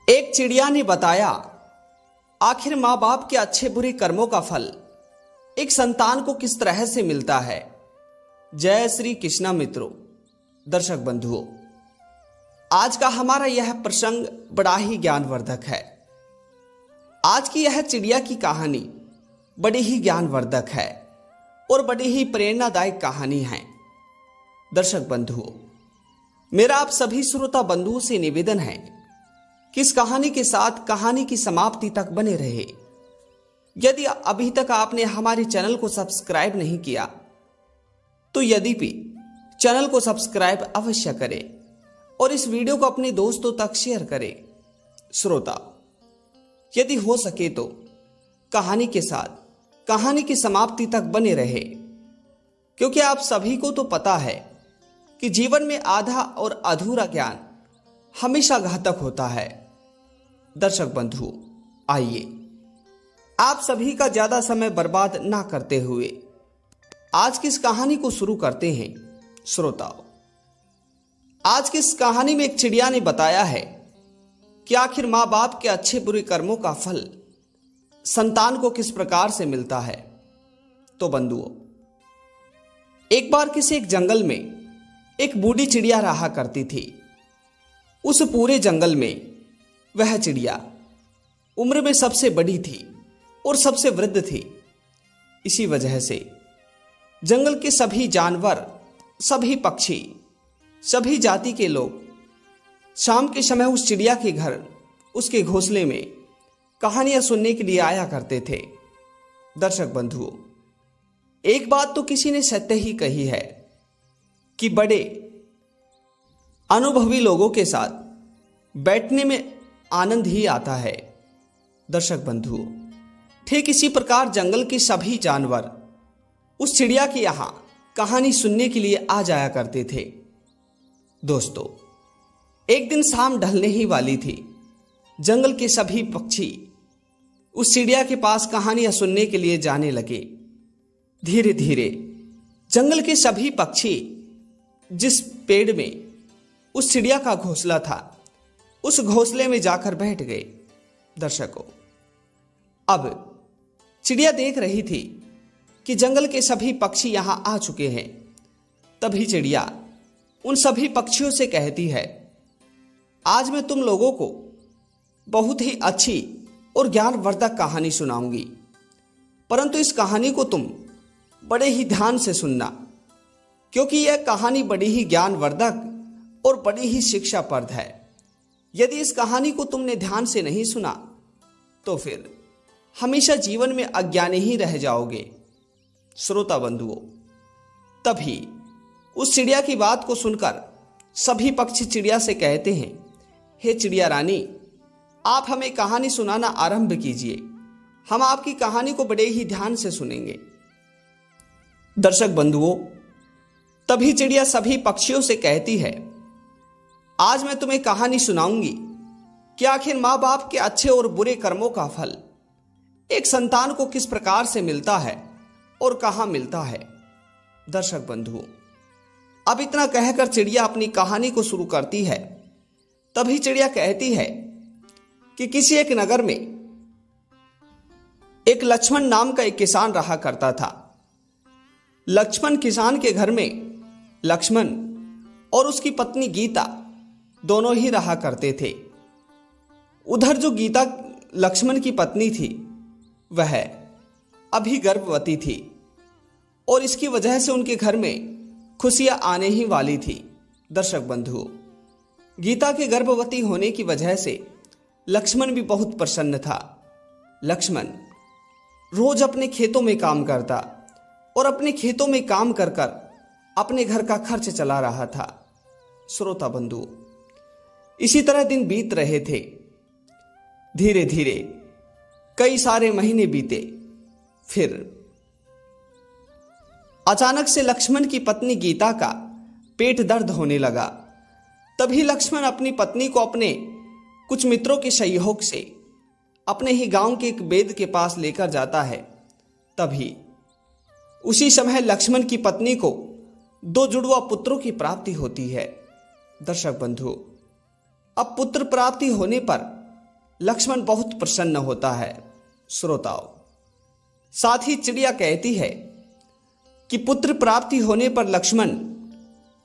एक चिड़िया ने बताया, आखिर माँ बाप के अच्छे बुरे कर्मों का फल एक संतान को किस तरह से मिलता है। जय श्री कृष्णा मित्रों, दर्शक बंधुओं, आज का हमारा यह प्रसंग बड़ा ही ज्ञानवर्धक है। आज की यह चिड़िया की कहानी बड़ी ही ज्ञानवर्धक है और बड़ी ही प्रेरणादायक कहानी है। दर्शक बंधुओं, मेरा आप सभी श्रोता बंधुओं से निवेदन है कि इस कहानी के साथ कहानी की समाप्ति तक बने रहे। यदि अभी तक आपने हमारे चैनल को सब्सक्राइब नहीं किया तो यद्यपि चैनल को सब्सक्राइब अवश्य करें और इस वीडियो को अपने दोस्तों तक शेयर करें। श्रोता, यदि हो सके तो कहानी के साथ कहानी की समाप्ति तक बने रहे, क्योंकि आप सभी को तो पता है कि जीवन में आधा और अधूरा ज्ञान हमेशा घातक होता है। दर्शक बंधुओं, आइए आप सभी का ज्यादा समय बर्बाद ना करते हुए आज की इस कहानी को शुरू करते हैं। श्रोताओ, आज की इस कहानी में एक चिड़िया ने बताया है कि आखिर माँ बाप के अच्छे बुरे कर्मों का फल संतान को किस प्रकार से मिलता है। तो बंधुओं, एक बार किसी एक जंगल में एक बूढ़ी चिड़िया रहा करती थी। उस पूरे जंगल में वह चिड़िया उम्र में सबसे बड़ी थी और सबसे वृद्ध थी। इसी वजह से जंगल के सभी जानवर, सभी पक्षी, सभी जाति के लोग शाम के समय उस चिड़िया के घर, उसके घोंसले में कहानियां सुनने के लिए आया करते थे। दर्शक बंधुओं, एक बात तो किसी ने सत्य ही कही है कि बड़े अनुभवी लोगों के साथ बैठने में आनंद ही आता है। दर्शक बंधुओं, ठीक इसी प्रकार जंगल के सभी जानवर उस चिड़िया के यहां कहानी सुनने के लिए आ जाया करते थे। दोस्तों, एक दिन शाम ढलने ही वाली थी। जंगल के सभी पक्षी उस चिड़िया के पास कहानियां सुनने के लिए जाने लगे। धीरे धीरे जंगल के सभी पक्षी जिस पेड़ में उस चिड़िया का घोंसला था, उस घोंसले में जाकर बैठ गए। दर्शकों, अब चिड़िया देख रही थी कि जंगल के सभी पक्षी यहां आ चुके हैं। तभी चिड़िया उन सभी पक्षियों से कहती है, आज मैं तुम लोगों को बहुत ही अच्छी और ज्ञानवर्धक कहानी सुनाऊंगी, परंतु इस कहानी को तुम बड़े ही ध्यान से सुनना, क्योंकि यह कहानी बड़ी ही ज्ञानवर्धक और बड़ी ही शिक्षाप्रद है। यदि इस कहानी को तुमने ध्यान से नहीं सुना तो फिर हमेशा जीवन में अज्ञानी ही रह जाओगे। श्रोता बंधुओं, तभी उस चिड़िया की बात को सुनकर सभी पक्षी चिड़िया से कहते हैं, हे चिड़िया रानी, आप हमें कहानी सुनाना आरंभ कीजिए, हम आपकी कहानी को बड़े ही ध्यान से सुनेंगे। दर्शक बंधुओं, तभी चिड़िया सभी पक्षियों से कहती है, आज मैं तुम्हें कहानी सुनाऊंगी कि आखिर माँ बाप के अच्छे और बुरे कर्मों का फल एक संतान को किस प्रकार से मिलता है और कहां मिलता है। दर्शक बंधुओं, अब इतना कहकर चिड़िया अपनी कहानी को शुरू करती है। तभी चिड़िया कहती है कि किसी एक नगर में एक लक्ष्मण नाम का एक किसान रहा करता था। लक्ष्मण किसान के घर में लक्ष्मण और उसकी पत्नी गीता दोनों ही रहा करते थे। उधर जो गीता लक्ष्मण की पत्नी थी, वह अभी गर्भवती थी और इसकी वजह से उनके घर में खुशियां आने ही वाली थी। दर्शक बंधुओं, गीता के गर्भवती होने की वजह से लक्ष्मण भी बहुत प्रसन्न था। लक्ष्मण रोज अपने खेतों में काम करता और अपने खेतों में काम कर कर अपने घर का खर्च चला रहा था। श्रोता बंधुओं, इसी तरह दिन बीत रहे थे। धीरे धीरे कई सारे महीने बीते। फिर अचानक से लक्ष्मण की पत्नी गीता का पेट दर्द होने लगा। तभी लक्ष्मण अपनी पत्नी को अपने कुछ मित्रों के सहयोग से अपने ही गांव के एक वैद्य के पास लेकर जाता है। तभी उसी समय लक्ष्मण की पत्नी को 2 जुड़वा पुत्रों की प्राप्ति होती है। दर्शक बंधु, अब पुत्र प्राप्ति होने पर लक्ष्मण बहुत प्रसन्न होता है। श्रोताओं, साथ ही चिड़िया कहती है कि पुत्र प्राप्ति होने पर लक्ष्मण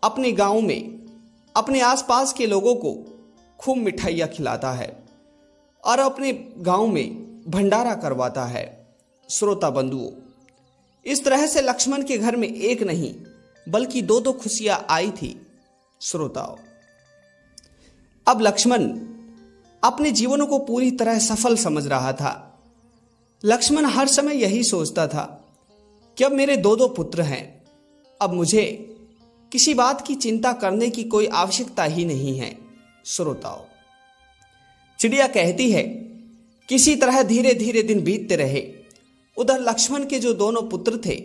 अपने गांव में अपने आसपास के लोगों को खूब मिठाइयाँ खिलाता है और अपने गांव में भंडारा करवाता है। श्रोता बंधुओं, इस तरह से लक्ष्मण के घर में एक नहीं बल्कि दो दो खुशियां आई थी। श्रोताओं, अब लक्ष्मण अपने जीवन को पूरी तरह सफल समझ रहा था। लक्ष्मण हर समय यही सोचता था कि अब मेरे दो दो पुत्र हैं, अब मुझे किसी बात की चिंता करने की कोई आवश्यकता ही नहीं है। श्रोताओं, चिड़िया कहती है किसी तरह धीरे धीरे दिन बीतते रहे। उधर लक्ष्मण के जो दोनों पुत्र थे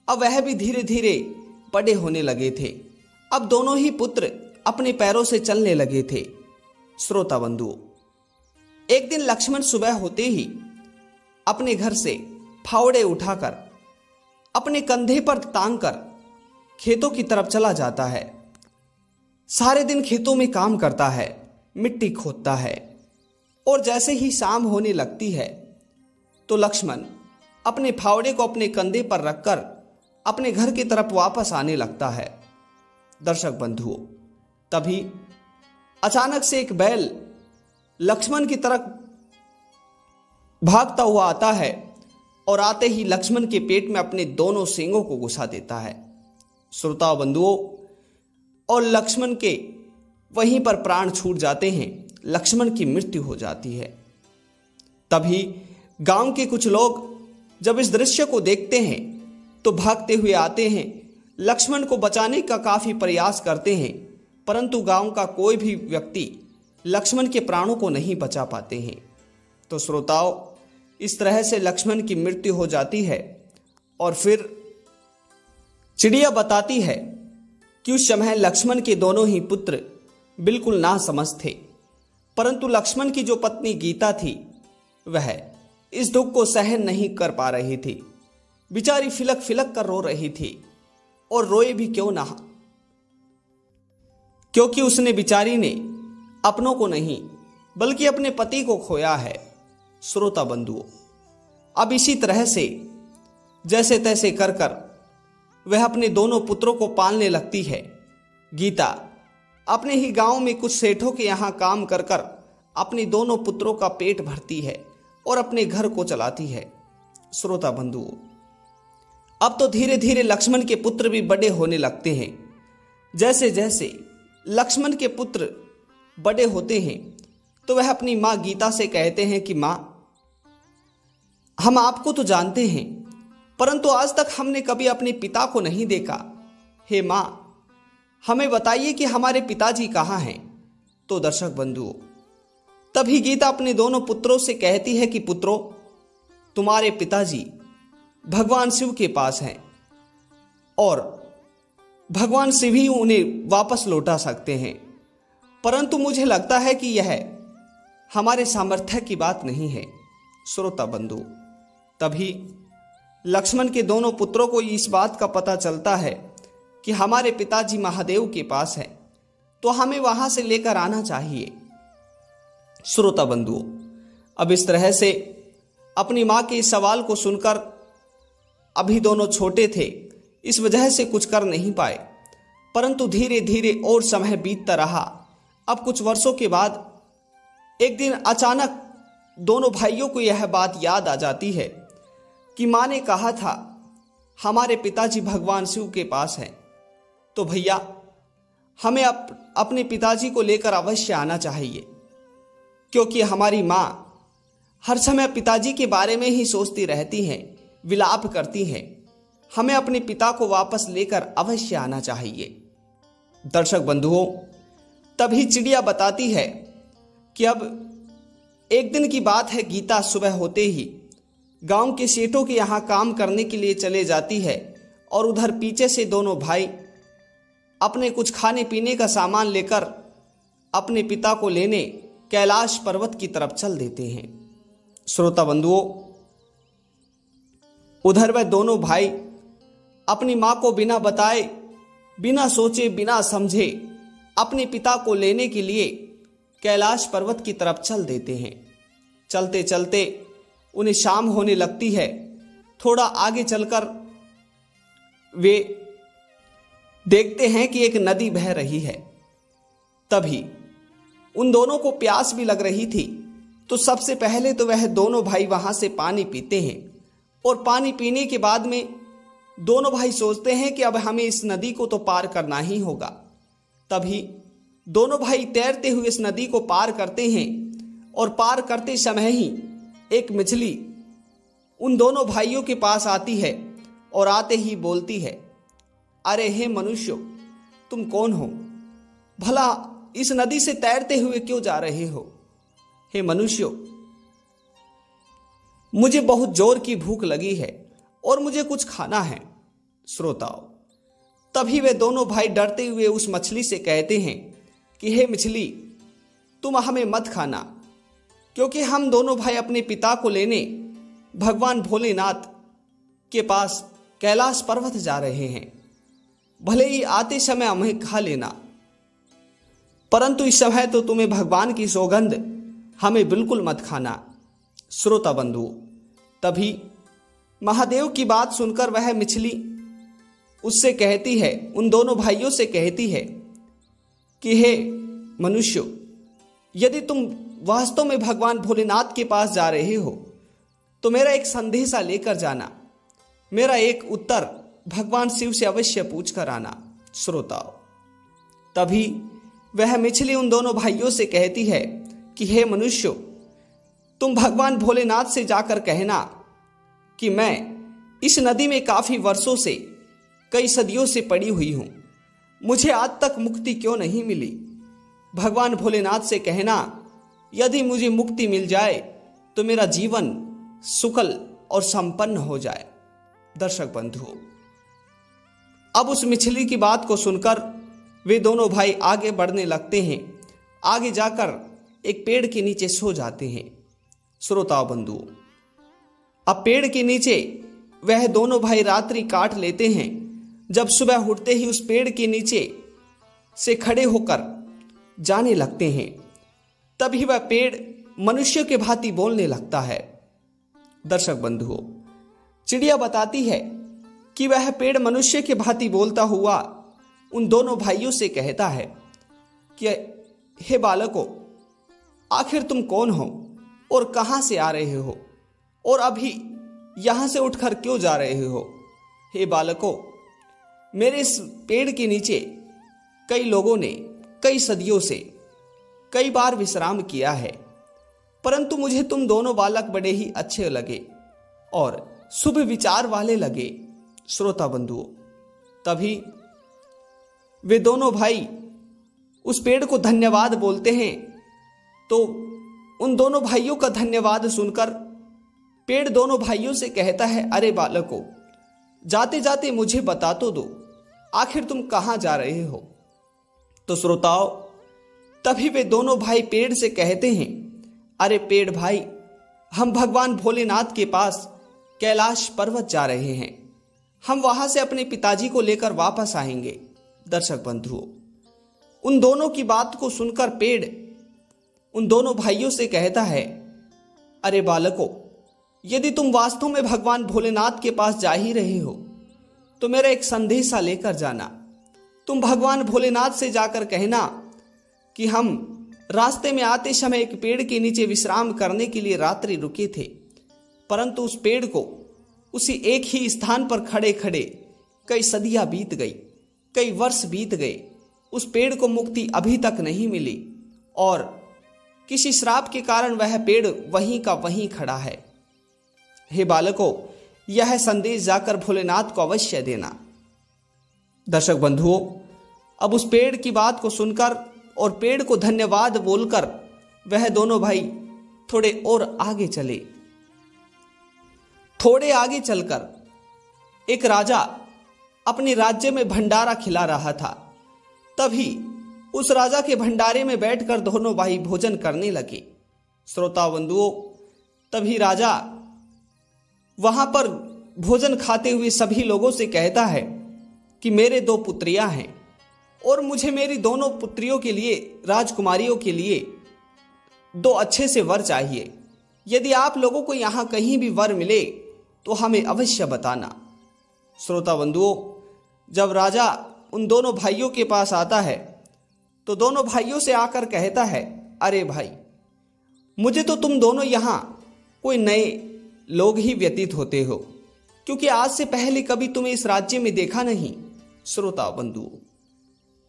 अब वह भी धीरे धीरे बड़े होने लगे थे। अब दोनों ही पुत्र अपने पैरों से चलने लगे थे। श्रोता बंधुओं, एक दिन लक्ष्मण सुबह होते ही अपने घर से फावड़े उठाकर अपने कंधे पर टांग कर खेतों की तरफ चला जाता है। सारे दिन खेतों में काम करता है, मिट्टी खोदता है और जैसे ही शाम होने लगती है तो लक्ष्मण अपने फावड़े को अपने कंधे पर रखकर अपने घर की तरफ वापस आने लगता है। दर्शक बंधुओं, तभी अचानक से एक बैल लक्ष्मण की तरफ भागता हुआ आता है और आते ही लक्ष्मण के पेट में अपने दोनों सींगों को घुसा देता है। श्रोताओं बंधुओं, और लक्ष्मण के वहीं पर प्राण छूट जाते हैं, लक्ष्मण की मृत्यु हो जाती है। तभी गांव के कुछ लोग जब इस दृश्य को देखते हैं तो भागते हुए आते हैं, लक्ष्मण को बचाने का काफी प्रयास करते हैं, परंतु गांव का कोई भी व्यक्ति लक्ष्मण के प्राणों को नहीं बचा पाते हैं। तो श्रोताओं, इस तरह से लक्ष्मण की मृत्यु हो जाती है। और फिर चिड़िया बताती है कि उस समय लक्ष्मण के दोनों ही पुत्र बिल्कुल नासमझ थे, परंतु लक्ष्मण की जो पत्नी गीता थी वह इस दुख को सहन नहीं कर पा रही थी। बेचारी फिलक फिलक कर रो रही थी, और रोए भी क्यों ना, क्योंकि उसने बेचारी ने अपनों को नहीं बल्कि अपने पति को खोया है। श्रोता बंधुओं, अब इसी तरह से जैसे तैसे कर कर वह अपने दोनों पुत्रों को पालने लगती है। गीता अपने ही गांव में कुछ सेठों के यहाँ काम कर कर अपने दोनों पुत्रों का पेट भरती है और अपने घर को चलाती है। श्रोता बंधुओं, अब तो धीरे धीरे लक्ष्मण के पुत्र भी बड़े होने लगते हैं। जैसे जैसे लक्ष्मण के पुत्र बड़े होते हैं तो वह अपनी माँ गीता से कहते हैं कि माँ, हम आपको तो जानते हैं परंतु आज तक हमने कभी अपने पिता को नहीं देखा। हे माँ, हमें बताइए कि हमारे पिताजी कहाँ हैं। तो दर्शक बंधुओं, तभी गीता अपने दोनों पुत्रों से कहती है कि पुत्रों, तुम्हारे पिताजी भगवान शिव के पास हैं और भगवान शिव ही उन्हें वापस लौटा सकते हैं, परंतु मुझे लगता है कि यह हमारे सामर्थ्य की बात नहीं है। श्रोता बंधु, तभी लक्ष्मण के दोनों पुत्रों को इस बात का पता चलता है कि हमारे पिताजी महादेव के पास हैं, तो हमें वहां से लेकर आना चाहिए। श्रोता बंधुओं, अब इस तरह से अपनी मां के इस सवाल को सुनकर, अभी दोनों छोटे थे इस वजह से कुछ कर नहीं पाए, परंतु धीरे धीरे और समय बीतता रहा। अब कुछ वर्षों के बाद एक दिन अचानक दोनों भाइयों को यह बात याद आ जाती है कि मां ने कहा था हमारे पिताजी भगवान शिव के पास हैं, तो भैया हमें अपने पिताजी को लेकर अवश्य आना चाहिए, क्योंकि हमारी मां हर समय पिताजी के बारे में ही सोचती रहती हैं, विलाप करती हैं। हमें अपने पिता को वापस लेकर अवश्य आना चाहिए। दर्शक बंधुओं, तभी चिड़िया बताती है कि अब एक दिन की बात है, गीता सुबह होते ही गांव के सेठों के यहाँ काम करने के लिए चले जाती है और उधर पीछे से दोनों भाई अपने कुछ खाने पीने का सामान लेकर अपने पिता को लेने कैलाश पर्वत की तरफ चल देते हैं। श्रोता बंधुओं, उधर वह दोनों भाई अपनी मां को बिना बताए, बिना सोचे, बिना समझे अपने पिता को लेने के लिए कैलाश पर्वत की तरफ चल देते हैं। चलते चलते उन्हें शाम होने लगती है। थोड़ा आगे चलकर वे देखते हैं कि एक नदी बह रही है। तभी उन दोनों को प्यास भी लग रही थी। तो सबसे पहले तो वह दोनों भाई वहां से पानी पीते हैं और पानी पीने के बाद में दोनों भाई सोचते हैं कि अब हमें इस नदी को तो पार करना ही होगा। तभी दोनों भाई तैरते हुए इस नदी को पार करते हैं और पार करते समय ही एक मछली उन दोनों भाइयों के पास आती है और आते ही बोलती है, अरे हे मनुष्यों, तुम कौन हो? भला इस नदी से तैरते हुए क्यों जा रहे हो? हे मनुष्यों, मुझे बहुत जोर की भूख लगी है और मुझे कुछ खाना है। श्रोताओ, तभी वे दोनों भाई डरते हुए उस मछली से कहते हैं कि हे मछली, तुम हमें मत खाना, क्योंकि हम दोनों भाई अपने पिता को लेने भगवान भोलेनाथ के पास कैलाश पर्वत जा रहे हैं। भले ही आते समय हमें खा लेना, परंतु इस समय तो तुम्हें भगवान की सौगंध, हमें बिल्कुल मत खाना। श्रोता बंधु, तभी महादेव की बात सुनकर वह मछली उससे कहती है, उन दोनों भाइयों से कहती है कि हे मनुष्यों, यदि तुम वास्तव में भगवान भोलेनाथ के पास जा रहे हो तो मेरा एक संदेशा लेकर जाना, मेरा एक उत्तर भगवान शिव से अवश्य पूछ कर आना। श्रोताओ, तभी वह मछली उन दोनों भाइयों से कहती है कि हे मनुष्यों, तुम भगवान भोलेनाथ से जाकर कहना कि मैं इस नदी में काफी वर्षों से, कई सदियों से पड़ी हुई हूं, मुझे आज तक मुक्ति क्यों नहीं मिली। भगवान भोलेनाथ से कहना, यदि मुझे मुक्ति मिल जाए तो मेरा जीवन सुखल और संपन्न हो जाए। दर्शक बंधुओं, अब उस मछली की बात को सुनकर वे दोनों भाई आगे बढ़ने लगते हैं। आगे जाकर एक पेड़ के नीचे सो जाते हैं। श्रोताओ बंधुओं, अब पेड़ के नीचे वह दोनों भाई रात्रि काट लेते हैं। जब सुबह उठते ही उस पेड़ के नीचे से खड़े होकर जाने लगते हैं, तभी वह पेड़ मनुष्य के भांति बोलने लगता है। दर्शक बंधुओं, चिड़िया बताती है कि वह पेड़ मनुष्य के भांति बोलता हुआ उन दोनों भाइयों से कहता है कि हे बालकों, आखिर तुम कौन हो और कहां से आ रहे हो और अभी यहां से उठकर क्यों जा रहे हो? हे बालकों, मेरे इस पेड़ के नीचे कई लोगों ने कई सदियों से कई बार विश्राम किया है, परंतु मुझे तुम दोनों बालक बड़े ही अच्छे लगे और शुभ विचार वाले लगे। श्रोता बंधुओं, तभी वे दोनों भाई उस पेड़ को धन्यवाद बोलते हैं। तो उन दोनों भाइयों का धन्यवाद सुनकर पेड़ दोनों भाइयों से कहता है, अरे बालकों, जाते जाते मुझे बता तो दो, आखिर तुम कहां जा रहे हो? तो श्रोताओं, तभी वे दोनों भाई पेड़ से कहते हैं, अरे पेड़ भाई, हम भगवान भोलेनाथ के पास कैलाश पर्वत जा रहे हैं, हम वहां से अपने पिताजी को लेकर वापस आएंगे। दर्शक बंधुओं, उन दोनों की बात को सुनकर पेड़ उन दोनों भाइयों से कहता है, अरे बालकों, यदि तुम वास्तव में भगवान भोलेनाथ के पास जा ही रहे हो तो मेरा एक संदेशा लेकर जाना। तुम भगवान भोलेनाथ से जाकर कहना कि हम रास्ते में आते समय एक पेड़ के नीचे विश्राम करने के लिए रात्रि रुके थे, परंतु उस पेड़ को उसी एक ही स्थान पर खड़े खड़े कई सदियां बीत गई, कई वर्ष बीत गए, उस पेड़ को मुक्ति अभी तक नहीं मिली और किसी श्राप के कारण वह पेड़ वहीं का वहीं खड़ा है। हे बालकों, यह संदेश जाकर भोलेनाथ को अवश्य देना। दर्शक बंधुओं, अब उस पेड़ की बात को सुनकर और पेड़ को धन्यवाद बोलकर वह दोनों भाई थोड़े और आगे चले। थोड़े आगे चलकर एक राजा अपने राज्य में भंडारा खिला रहा था। तभी उस राजा के भंडारे में बैठकर दोनों भाई भोजन करने लगे। श्रोता बंधुओं, तभी राजा वहां पर भोजन खाते हुए सभी लोगों से कहता है कि मेरे 2 पुत्रियां हैं और मुझे मेरी दोनों पुत्रियों के लिए, राजकुमारियों के लिए 2 अच्छे से वर चाहिए। यदि आप लोगों को यहाँ कहीं भी वर मिले तो हमें अवश्य बताना। श्रोता बंधुओं, जब राजा उन दोनों भाइयों के पास आता है तो दोनों भाइयों से आकर कहता है, अरे भाई, मुझे तो तुम दोनों यहाँ कोई नए लोग ही व्यतीत होते हो, क्योंकि आज से पहले कभी तुम्हें इस राज्य में देखा नहीं। श्रोता बंधुओं,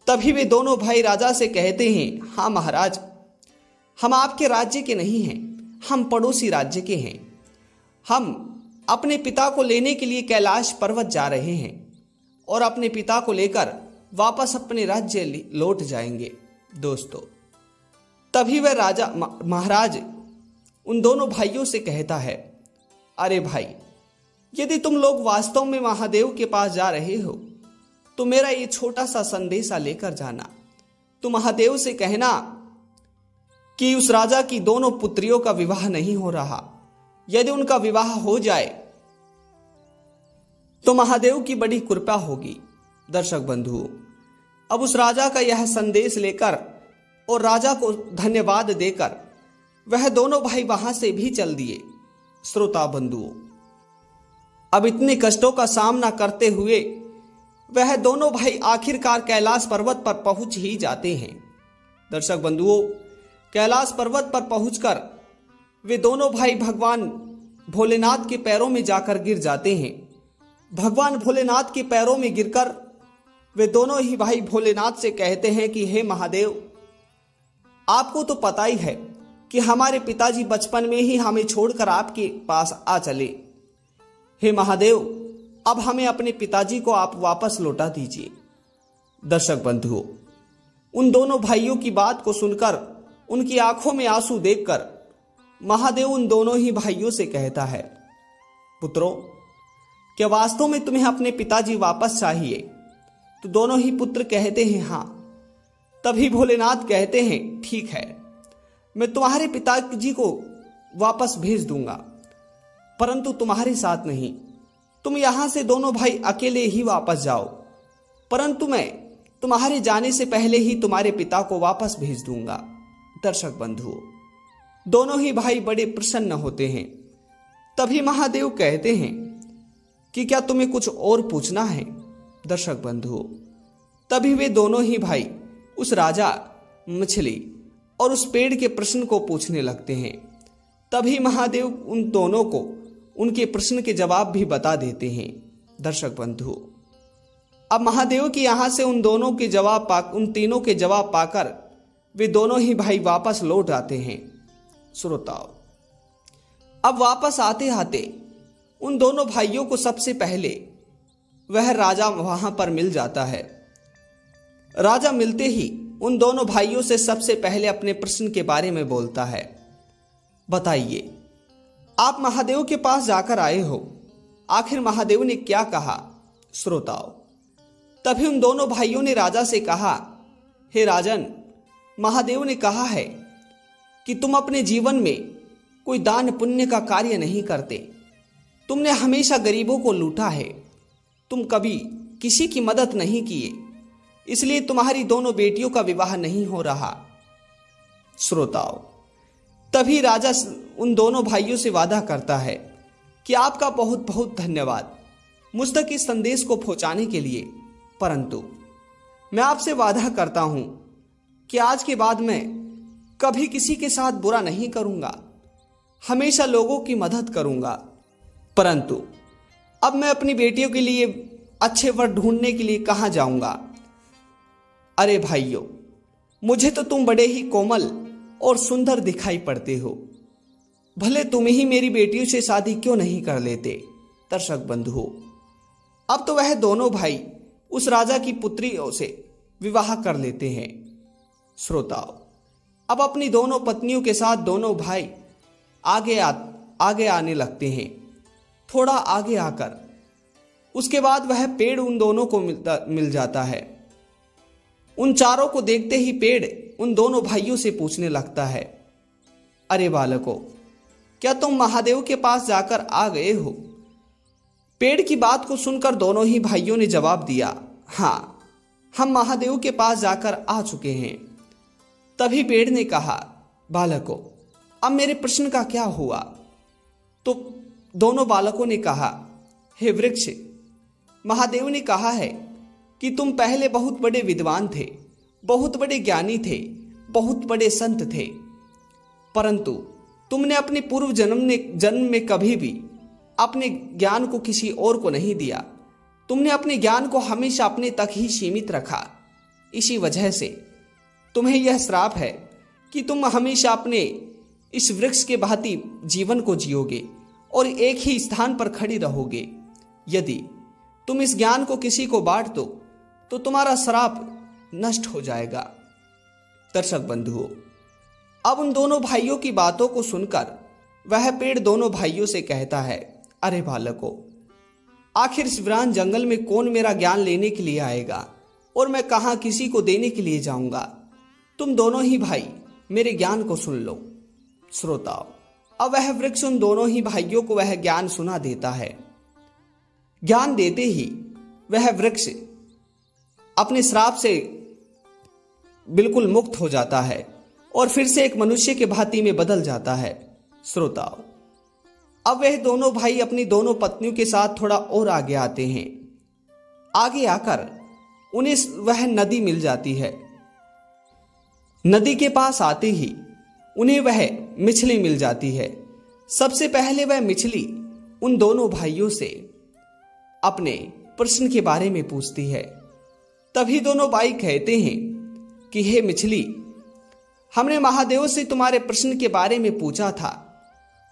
तभी वे दोनों भाई राजा से कहते हैं, हाँ महाराज, हम आपके राज्य के नहीं हैं, हम पड़ोसी राज्य के हैं। हम अपने पिता को लेने के लिए कैलाश पर्वत जा रहे हैं और अपने पिता को लेकर वापस अपने राज्य लौट जाएंगे। दोस्तों, तभी वह राजा महाराज उन दोनों भाइयों से कहता है, अरे भाई, यदि तुम लोग वास्तव में महादेव के पास जा रहे हो तो मेरा ये छोटा सा संदेशा लेकर जाना। तो महादेव से कहना कि उस राजा की दोनों पुत्रियों का विवाह नहीं हो रहा। यदि उनका विवाह हो जाए तो महादेव की बड़ी कृपा होगी। दर्शक बंधुओं, अब उस राजा का यह संदेश लेकर और राजा को धन्यवाद देकर वह दोनों भाई वहां से भी चल दिए। श्रोता बंधुओं, अब इतने कष्टों का सामना करते हुए वह दोनों भाई आखिरकार कैलाश पर्वत पर पहुंच ही जाते हैं। दर्शक बंधुओं, कैलाश पर्वत पर पहुंचकर वे दोनों भाई भगवान भोलेनाथ के पैरों में जाकर गिर जाते हैं। भगवान भोलेनाथ के पैरों में गिरकर वे दोनों ही भाई भोलेनाथ से कहते हैं कि हे महादेव, आपको तो पता ही है कि हमारे पिताजी बचपन में ही हमें छोड़कर आपके पास आ चले। हे महादेव, अब हमें अपने पिताजी को आप वापस लौटा दीजिए। दर्शक बंधुओं, उन दोनों भाइयों की बात को सुनकर उनकी आंखों में आंसू देखकर महादेव उन दोनों ही भाइयों से कहता है, पुत्रों, क्या वास्तव में तुम्हें अपने पिताजी वापस चाहिए? तो दोनों ही पुत्र कहते हैं, हाँ। तभी भोलेनाथ कहते हैं, ठीक है, मैं तुम्हारे पिताजी को वापस भेज दूंगा, परंतु तुम्हारे साथ नहीं। तुम यहां से दोनों भाई अकेले ही वापस जाओ, परंतु मैं तुम्हारे जाने से पहले ही तुम्हारे पिता को वापस भेज दूंगा। दर्शक बंधुओं, दोनों ही भाई बड़े प्रसन्न होते हैं। तभी महादेव कहते हैं कि क्या तुम्हें कुछ और पूछना है? दर्शक बंधुओं, तभी वे दोनों ही भाई उस राजा, मछली और उस पेड़ के प्रश्न को पूछने लगते हैं। तभी महादेव उन दोनों को उनके प्रश्न के जवाब भी बता देते हैं। दर्शक बंधुओं, अब महादेव की यहां से उन तीनों के जवाब पाकर वे दोनों ही भाई वापस लौट आते हैं। श्रोताओं, अब वापस आते आते उन दोनों भाइयों को सबसे पहले वह राजा वहां पर मिल जाता है। राजा मिलते ही उन दोनों भाइयों से सबसे पहले अपने प्रश्न के बारे में बोलता है। बताइए, आप महादेव के पास जाकर आए हो, आखिर महादेव ने क्या कहा? श्रोताओं, तभी उन दोनों भाइयों ने राजा से कहा, हे राजन, महादेव ने कहा है कि तुम अपने जीवन में कोई दान पुण्य का कार्य नहीं करते। तुमने हमेशा गरीबों को लूटा है, तुम कभी किसी की मदद नहीं किए, इसलिए तुम्हारी दोनों बेटियों का विवाह नहीं हो रहा। श्रोताओं, तभी राजा उन दोनों भाइयों से वादा करता है कि आपका बहुत बहुत धन्यवाद मुझ तक इस संदेश को पहुंचाने के लिए, परंतु मैं आपसे वादा करता हूं कि आज के बाद मैं कभी किसी के साथ बुरा नहीं करूंगा, हमेशा लोगों की मदद करूंगा। परंतु अब मैं अपनी बेटियों के लिए अच्छे वर ढूंढने के लिए कहां जाऊंगा? अरे भाइयों, मुझे तो तुम बड़े ही कोमल और सुंदर दिखाई पड़ते हो, भले तुम ही मेरी बेटियों से शादी क्यों नहीं कर लेते। दर्शक बंधुओं, अब तो वह दोनों भाई उस राजा की पुत्रियों से विवाह कर लेते हैं। श्रोताओं, अब अपनी दोनों पत्नियों के साथ दोनों भाई आगे आने लगते हैं। थोड़ा आगे आकर उसके बाद वह पेड़ उन दोनों को मिल जाता है। उन चारों को देखते ही पेड़ उन दोनों भाइयों से पूछने लगता है, अरे बालकों, क्या तुम महादेव के पास जाकर आ गए हो? पेड़ की बात को सुनकर दोनों ही भाइयों ने जवाब दिया, हाँ, हम महादेव के पास जाकर आ चुके हैं। तभी पेड़ ने कहा, बालकों, अब मेरे प्रश्न का क्या हुआ? तो दोनों बालकों ने कहा, हे वृक्ष, महादेव ने कहा है कि तुम पहले बहुत बड़े विद्वान थे, बहुत बड़े ज्ञानी थे, बहुत बड़े संत थे, परंतु तुमने अपने पूर्व जन्म में कभी भी अपने ज्ञान को किसी और को नहीं दिया। तुमने अपने ज्ञान को हमेशा अपने तक ही सीमित रखा। इसी वजह से तुम्हें यह श्राप है कि तुम हमेशा अपने इस वृक्ष के भांति जीवन को जियोगे और एक ही स्थान पर खड़ी रहोगे। यदि तुम इस ज्ञान को किसी को बांट दो तो तुम्हारा श्राप नष्ट हो जाएगा। दर्शक बंधुओं, अब उन दोनों भाइयों की बातों को सुनकर वह पेड़ दोनों भाइयों से कहता है, अरे बालकों, आखिर इस वीरान जंगल में कौन मेरा ज्ञान लेने के लिए आएगा और मैं कहां किसी को देने के लिए जाऊंगा? तुम दोनों ही भाई मेरे ज्ञान को सुन लो। श्रोताओं, अब वह वृक्ष उन दोनों ही भाइयों को वह ज्ञान सुना देता है। ज्ञान देते ही वह वृक्ष अपने श्राप से बिल्कुल मुक्त हो जाता है और फिर से एक मनुष्य के भांति में बदल जाता है। श्रोताओं, अब वह दोनों भाई अपनी दोनों पत्नियों के साथ थोड़ा और आगे आते हैं। आगे आकर उन्हें वह नदी मिल जाती है। नदी के पास आते ही उन्हें वह मछली मिल जाती है। सबसे पहले वह मछली उन दोनों भाइयों से अपने प्रश्न के बारे में पूछती है। तभी दोनों भाई कहते हैं कि हे मछली, हमने महादेव से तुम्हारे प्रश्न के बारे में पूछा था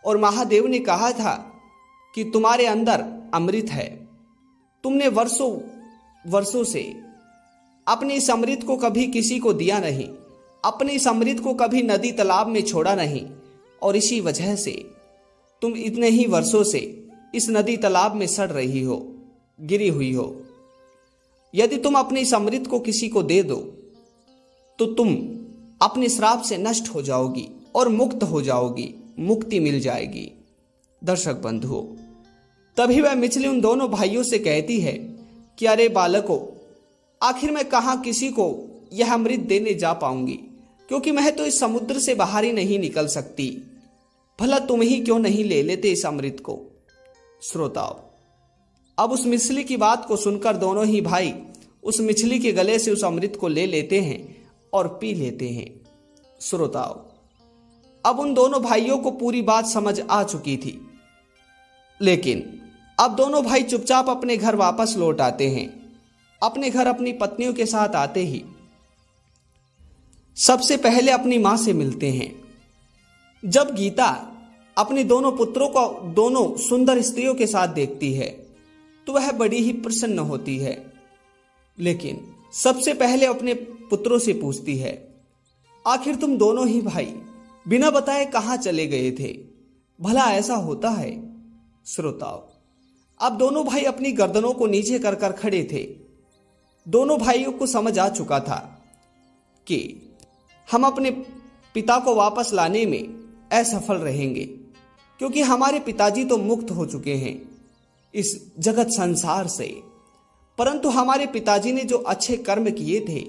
और महादेव ने कहा था कि तुम्हारे अंदर अमृत है। तुमने वर्षों से अपने इस अमृत को कभी किसी को दिया नहीं, अपने इस अमृत को कभी नदी तालाब में छोड़ा नहीं, और इसी वजह से तुम इतने ही वर्षों से इस नदी तालाब में सड़ रही हो, गिरी हुई हो। यदि तुम अपने इस अमृत को किसी को दे दो तो तुम अपने श्राप से नष्ट हो जाओगी और मुक्त हो जाओगी, मुक्ति मिल जाएगी। दर्शक बंधुओं, तभी वह मछली उन दोनों भाइयों से कहती है कि अरे बालकों, आखिर मैं कहां किसी को यह अमृत देने जा पाऊंगी, क्योंकि मैं तो इस समुद्र से बाहर ही नहीं निकल सकती। भला तुम ही क्यों नहीं ले लेते इस अमृत को? श्रोताओं, अब उस मछली की बात को सुनकर दोनों ही भाई उस मछली के गले से उस अमृत को ले लेते हैं और पी लेते हैं। श्रोताओं, अब उन दोनों भाइयों को पूरी बात समझ आ चुकी थी, लेकिन अब दोनों भाई चुपचाप अपने घर वापस लौट आते हैं। अपने घर अपनी पत्नियों के साथ आते ही सबसे पहले अपनी मां से मिलते हैं। जब गीता अपने दोनों पुत्रों को दोनों सुंदर स्त्रियों के साथ देखती है तो वह बड़ी ही प्रसन्न होती है, लेकिन सबसे पहले अपने पुत्रों से पूछती है, आखिर तुम दोनों ही भाई बिना बताए कहां चले गए थे? भला ऐसा होता है? श्रोताओं, अब दोनों भाई अपनी गर्दनों को नीचे कर कर खड़े थे। दोनों भाइयों को समझ आ चुका था कि हम अपने पिता को वापस लाने में असफल रहेंगे, क्योंकि हमारे पिताजी तो मुक्त हो चुके हैं इस जगत संसार से, परंतु हमारे पिताजी ने जो अच्छे कर्म किए थे,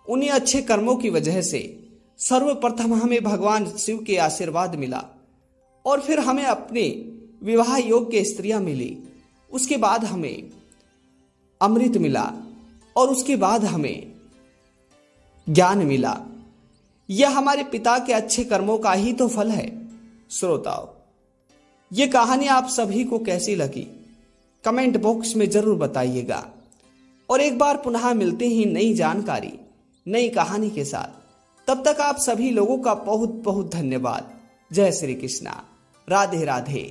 उन्हीं अच्छे कर्मों की वजह से सर्वप्रथम हमें भगवान शिव के आशीर्वाद मिला और फिर हमें अपने विवाह योग्य स्त्रियां मिली। उसके बाद हमें अमृत मिला और उसके बाद हमें ज्ञान मिला। यह हमारे पिता के अच्छे कर्मों का ही तो फल है। श्रोताओं, यह कहानी आप सभी को कैसी लगी कमेंट बॉक्स में जरूर बताइएगा। और एक बार पुनः मिलते हैं नई जानकारी, नई कहानी के साथ। तब तक आप सभी लोगों का बहुत बहुत धन्यवाद। जय श्री कृष्णा, राधे राधे।